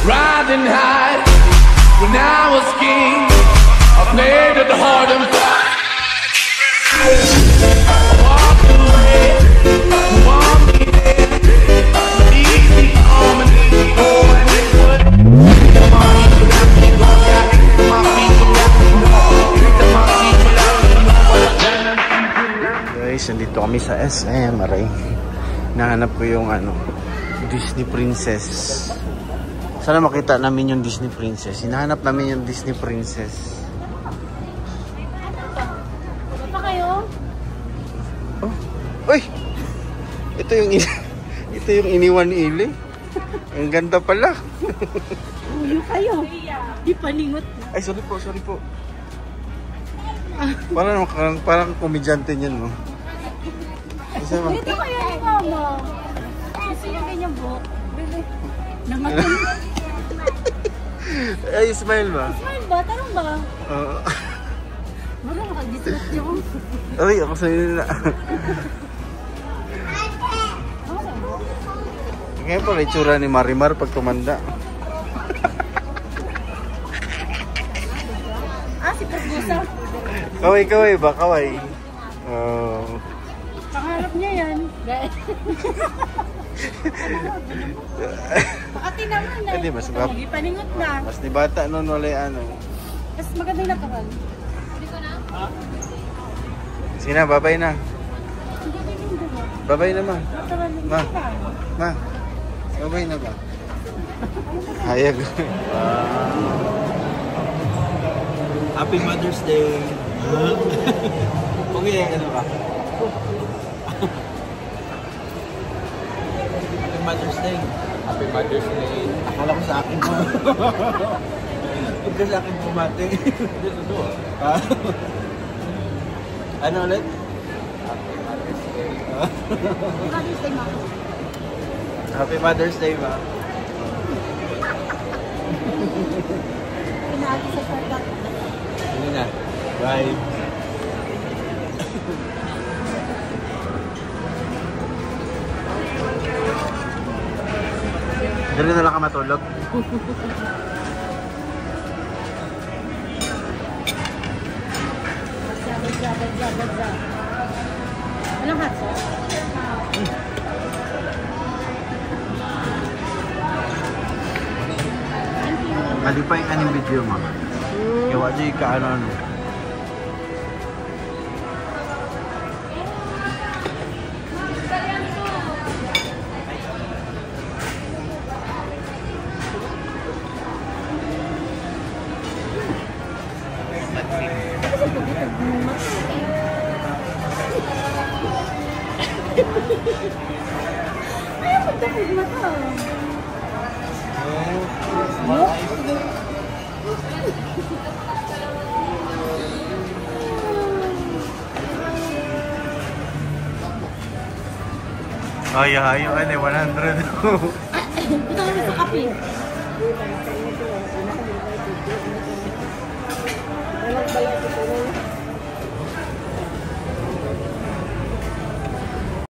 riding high. When I was king, I played at the hard and fast. Walk away, want me there. Easy on and easy going. Guys, nandito kami sa SM, aray. Nahanap ko yung Disney Princess. Sana makita namin yung Disney Princess. Hinahanap namin yung Disney Princess. Pa kayo? Oh. Uy! Ito yung iniwan ni Ili. Ang ganda pala. Uyo kayo. Di paningot. Ay, sorry po. Parang komedyante niyan, no? Dito kaya ni Mama. Gusto niya ganyan buhok. Nangatun. Ay, smile ba? Smile ba? Tarong ba? Oo. Marang makag-distract yung. Ay, ako sa'yo na. Ngayon pala itsura ni Marimar pag tumanda. Si Pagbusa. Kaway ba? Kaway. Pangarap niya yan. Pakati naman na. Hindi, mas paningot na. Mas di bata nun wala Mas maganda yung lakaran. Sige na, babay na. Babay na, ma. Ma. Babay na ba? Hayag. Happy Mother's Day. Okay, ano ba? Happy Mother's Day. Happy Mother's Day. Akala ko sa akin mo. Ito sa akin pumati. Ano ulit? Happy Mother's Day. Mother's Day, Mama. Happy Mother's Day, ma. Pinali sa shortcut. Hindi na. Bye. Dali na lang ka matulog. Badya. Walang hot sauce? Malipay ka ng video, ma. Kaya dyan ka ano. Ayaw magtapog mata. Ay, 100. Ito kami sa kape.